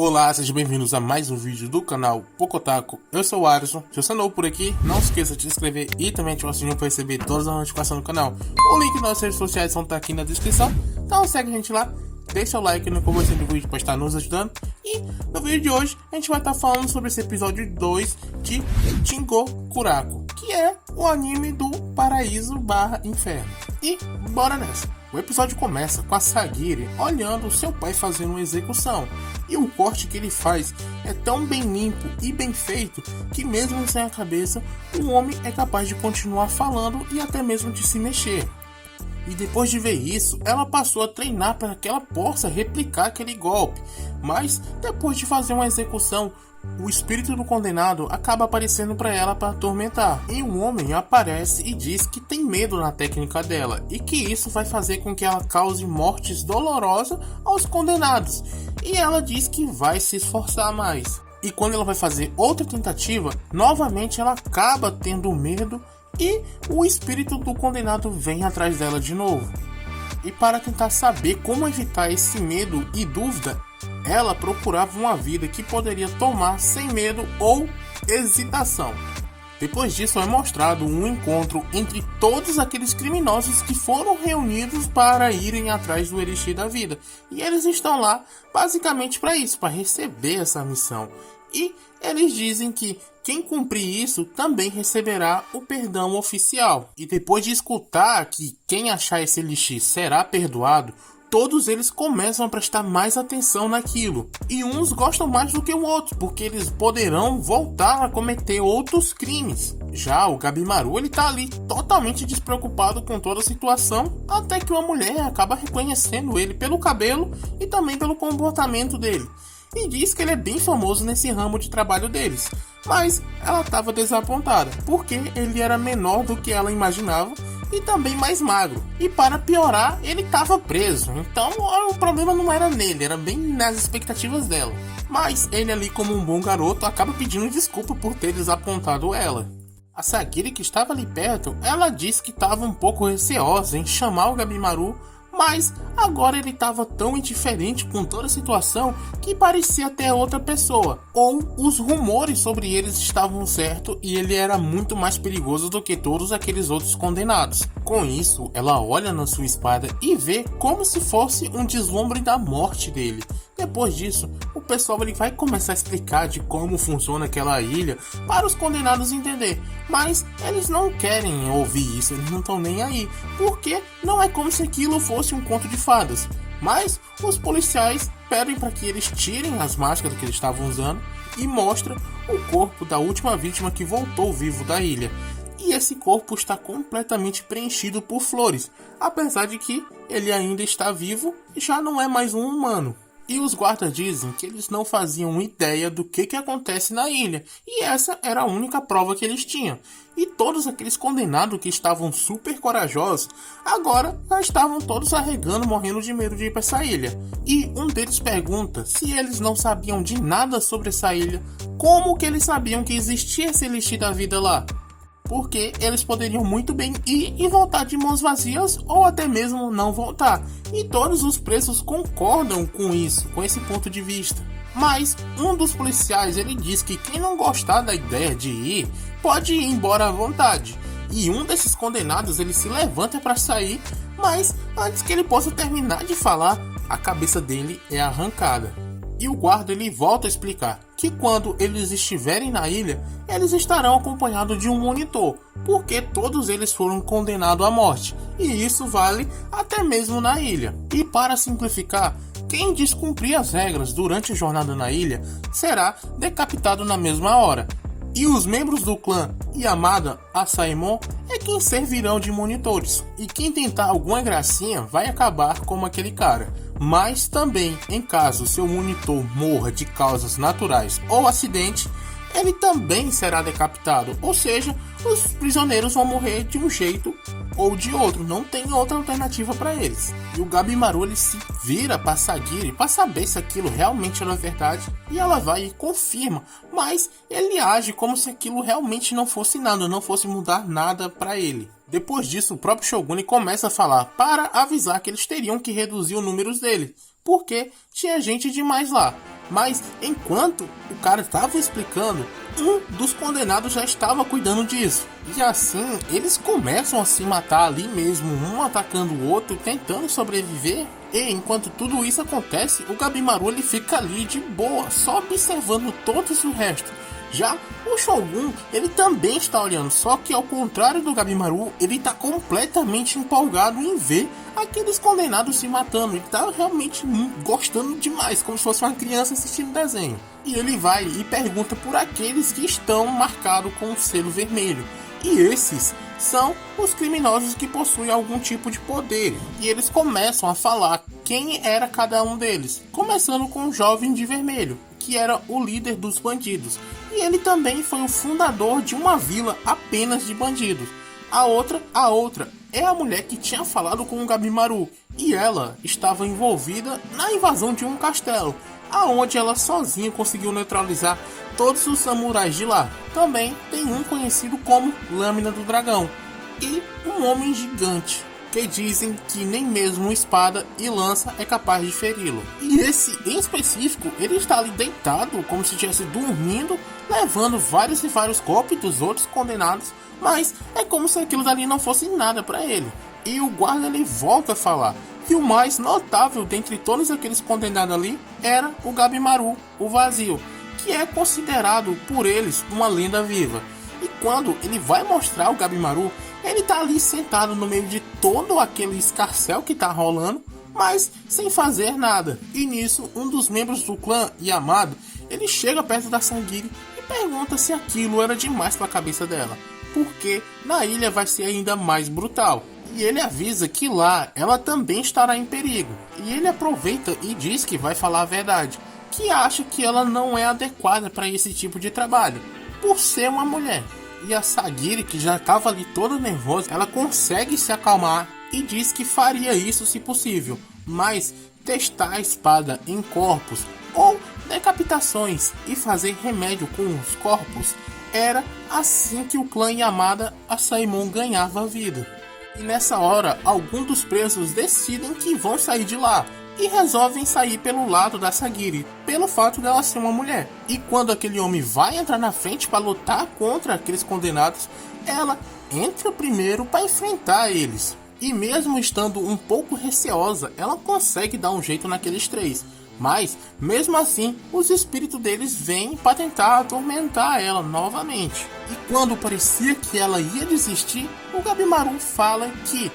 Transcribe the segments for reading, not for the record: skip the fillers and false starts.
Olá, sejam bem-vindos a mais um vídeo do canal Pocotaco. Eu sou o Alisson. Se você é novo por aqui, não se esqueça de se inscrever e também ativar o sininho para receber todas as notificações do canal. O link das nossas redes sociais vão estar aqui na descrição, então segue a gente lá, deixa o like no começo do vídeo para estar nos ajudando. E no vídeo de hoje a gente vai estar falando sobre esse episódio 2 de Chingo Kuraku, que é o anime do paraíso / inferno. E bora nessa! O episódio começa com a Sagiri olhando seu pai fazendo uma execução, e o corte que ele faz é tão bem limpo e bem feito que mesmo sem a cabeça, o homem é capaz de continuar falando e até mesmo de se mexer. E depois de ver isso, ela passou a treinar para que ela possa replicar aquele golpe, mas depois de fazer uma execução, o espírito do condenado acaba aparecendo para ela para atormentar, e o homem aparece e diz que tem medo na técnica dela e que isso vai fazer com que ela cause mortes dolorosas aos condenados, e ela diz que vai se esforçar mais. E quando ela vai fazer outra tentativa, novamente ela acaba tendo medo e o espírito do condenado vem atrás dela de novo. E para tentar saber como evitar esse medo e dúvida, ela procurava uma vida que poderia tomar sem medo ou hesitação. Depois disso é mostrado um encontro entre todos aqueles criminosos que foram reunidos para irem atrás do Elixir da Vida. E eles estão lá basicamente para isso, para receber essa missão. E eles dizem que quem cumprir isso também receberá o perdão oficial. E depois de escutar que quem achar esse Elixir será perdoado, todos eles começam a prestar mais atenção naquilo. E uns gostam mais do que o outro, porque eles poderão voltar a cometer outros crimes. Já o Gabimaru, ele tá ali totalmente despreocupado com toda a situação, até que uma mulher acaba reconhecendo ele pelo cabelo e também pelo comportamento dele. E diz que ele é bem famoso nesse ramo de trabalho deles. Mas ela estava desapontada, porque ele era menor do que ela imaginava e também mais magro. E para piorar, ele estava preso. Então o problema não era nele, era bem nas expectativas dela. Mas ele ali, como um bom garoto, acaba pedindo desculpa por ter desapontado ela. A Sagiri, que estava ali perto, ela disse que estava um pouco receosa em chamar o Gabimaru, mas agora ele estava tão indiferente com toda a situação que parecia até outra pessoa. Ou os rumores sobre eles estavam certos e ele era muito mais perigoso do que todos aqueles outros condenados. Com isso, ela olha na sua espada e vê como se fosse um deslumbre da morte dele. Depois disso, o pessoal ele vai começar a explicar de como funciona aquela ilha para os condenados entender. Mas eles não querem ouvir isso, eles não estão nem aí, porque não é como se aquilo fosse um conto de fadas. Mas os policiais pedem para que eles tirem as máscaras que eles estavam usando e mostram o corpo da última vítima que voltou vivo da ilha. E esse corpo está completamente preenchido por flores, apesar de que ele ainda está vivo e já não é mais um humano. E os guardas dizem que eles não faziam ideia do que acontece na ilha, e essa era a única prova que eles tinham. E todos aqueles condenados que estavam super corajosos, agora já estavam todos arregando, morrendo de medo de ir para essa ilha. E um deles pergunta se eles não sabiam de nada sobre essa ilha, como que eles sabiam que existia esse Elixir da Vida lá? Porque eles poderiam muito bem ir e voltar de mãos vazias ou até mesmo não voltar. E todos os presos concordam com isso, com esse ponto de vista. Mas um dos policiais ele diz que quem não gostar da ideia de ir, pode ir embora à vontade. E um desses condenados ele se levanta para sair, mas antes que ele possa terminar de falar, a cabeça dele é arrancada. E o guarda ele volta a explicar que quando eles estiverem na ilha, eles estarão acompanhados de um monitor, porque todos eles foram condenados à morte, e isso vale até mesmo na ilha. E para simplificar, quem descumprir as regras durante a jornada na ilha será decapitado na mesma hora. E os membros do clã Yamada Asaemon é quem servirão de monitores. E quem tentar alguma gracinha vai acabar como aquele cara. Mas também, em caso seu monitor morra de causas naturais ou acidente, ele também será decapitado. Ou seja, os prisioneiros vão morrer de um jeito ou de outro, não tem outra alternativa para eles. E o Gabimaru ele se vira para Sagiri para saber se aquilo realmente era verdade, e ela vai e confirma, mas ele age como se aquilo realmente não fosse nada, não fosse mudar nada para ele. Depois disso, o próprio Shogun começa a falar para avisar que eles teriam que reduzir os números dele, porque tinha gente demais lá. Mas enquanto o cara estava explicando, um dos condenados já estava cuidando disso. E assim, eles começam a se matar ali mesmo, um atacando o outro, tentando sobreviver. E enquanto tudo isso acontece, o Gabimaru ele fica ali de boa, só observando todos o resto. Já o Shogun, ele também está olhando, só que ao contrário do Gabimaru, ele está completamente empolgado em ver aqueles condenados se matando. Ele está realmente gostando demais, como se fosse uma criança assistindo desenho. E ele vai e pergunta por aqueles que estão marcados com o selo vermelho. E esses são os criminosos que possuem algum tipo de poder. E eles começam a falar quem era cada um deles, começando com o jovem de vermelho, que era o líder dos bandidos. E ele também foi o fundador de uma vila apenas de bandidos. A outra é a mulher que tinha falado com o Gabimaru. E ela estava envolvida na invasão de um castelo, aonde ela sozinha conseguiu neutralizar todos os samurais de lá. Também tem um conhecido como Lâmina do Dragão e um homem gigante, que dizem que nem mesmo espada e lança é capaz de feri-lo. E esse em específico, ele está ali deitado como se estivesse dormindo, levando vários e vários golpes dos outros condenados, mas é como se aquilo dali não fosse nada para ele. E o guarda ele volta a falar que o mais notável dentre todos aqueles condenados ali era o Gabimaru, o Vazio, que é considerado por eles uma lenda viva. E quando ele vai mostrar o Gabimaru, ele tá ali sentado no meio de todo aquele escarcéu que tá rolando, mas sem fazer nada. E nisso, um dos membros do clã, Yamado, ele chega perto da Sagiri e pergunta se aquilo era demais para a cabeça dela, porque na ilha vai ser ainda mais brutal. E ele avisa que lá ela também estará em perigo. E ele aproveita e diz que vai falar a verdade, que acha que ela não é adequada para esse tipo de trabalho, por ser uma mulher. E a Sagiri, que já estava ali toda nervosa, ela consegue se acalmar e diz que faria isso se possível, mas testar a espada em corpos ou decapitações e fazer remédio com os corpos era assim que o clã Yamada Asaemon ganhava a vida. E nessa hora, alguns dos presos decidem que vão sair de lá e resolvem sair pelo lado da Sagiri, pelo fato dela ser uma mulher. E quando aquele homem vai entrar na frente para lutar contra aqueles condenados, ela entra primeiro para enfrentar eles. E mesmo estando um pouco receosa, ela consegue dar um jeito naqueles três. Mas, mesmo assim, os espíritos deles vêm para tentar atormentar ela novamente. E quando parecia que ela ia desistir, o Gabimaru fala que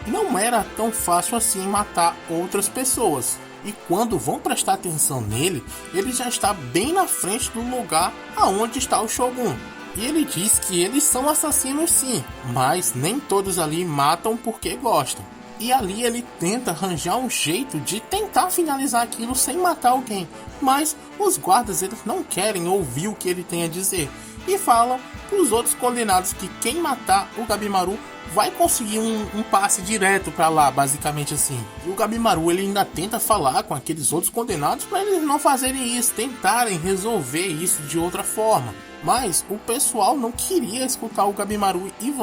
não era tão fácil assim matar outras pessoas. E quando vão prestar atenção nele, ele já está bem na frente do lugar aonde está o Shogun. E ele diz que eles são assassinos sim, mas nem todos ali matam porque gostam. E ali ele tenta arranjar um jeito de tentar finalizar aquilo sem matar alguém. Mas os guardas eles não querem ouvir o que ele tem a dizer. E falam para os outros condenados que quem matar o Gabimaru vai conseguir um passe direto para lá, basicamente assim. E o Gabimaru ele ainda tenta falar com aqueles outros condenados para eles não fazerem isso, tentarem resolver isso de outra forma. Mas o pessoal não queria escutar o Gabimaru e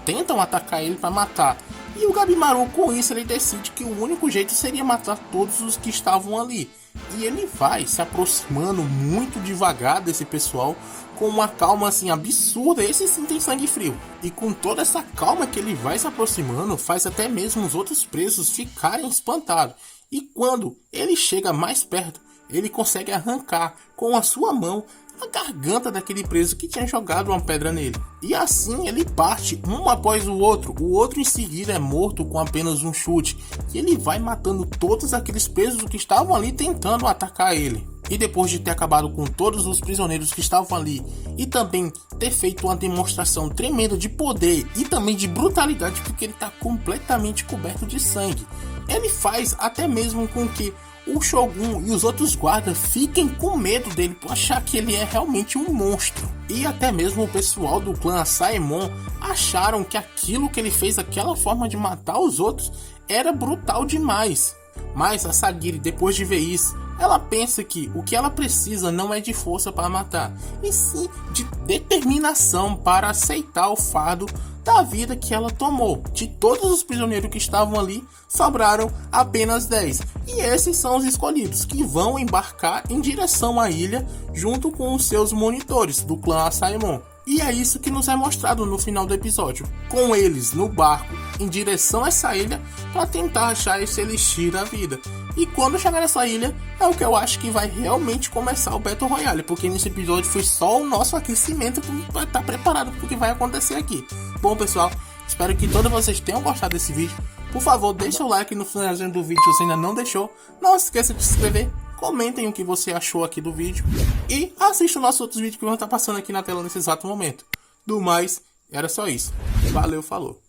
tentam atacar ele para matar. E o Gabimaru com isso ele decide que o único jeito seria matar todos os que estavam ali. E ele vai se aproximando muito devagar desse pessoal com uma calma assim absurda. Esse sim tem sangue frio. E com toda essa calma que ele vai se aproximando, faz até mesmo os outros presos ficarem espantados. E quando ele chega mais perto, ele consegue arrancar com a sua mão a garganta daquele preso que tinha jogado uma pedra nele. E assim ele parte um após o outro em seguida é morto com apenas um chute. E ele vai matando todos aqueles presos que estavam ali tentando atacar ele. E depois de ter acabado com todos os prisioneiros que estavam ali e também ter feito uma demonstração tremenda de poder e também de brutalidade, porque ele está completamente coberto de sangue, ele faz até mesmo com que o Shogun e os outros guardas fiquem com medo dele por achar que ele é realmente um monstro. E até mesmo o pessoal do clã Asaemon acharam que aquilo que ele fez, aquela forma de matar os outros, era brutal demais. Mas a Sagiri, depois de ver isso, ela pensa que o que ela precisa não é de força para matar, e sim de determinação para aceitar o fardo da vida que ela tomou. De todos os prisioneiros que estavam ali, sobraram apenas 10. E esses são os escolhidos, que vão embarcar em direção à ilha junto com os seus monitores do clã Asaemon. E é isso que nos é mostrado no final do episódio, com eles no barco em direção a essa ilha para tentar achar esse elixir da vida. E quando chegar nessa ilha, é o que eu acho que vai realmente começar o Battle Royale, porque nesse episódio foi só o nosso aquecimento para estar preparado para o que vai acontecer aqui. Bom pessoal, espero que todos vocês tenham gostado desse vídeo. Por favor, deixa o like no finalzinho do vídeo se você ainda não deixou. Não se esqueça de se inscrever, comentem o que você achou aqui do vídeo e assista os nossos outros vídeos que vão estar passando aqui na tela nesse exato momento. Do mais, era só isso. Valeu, falou.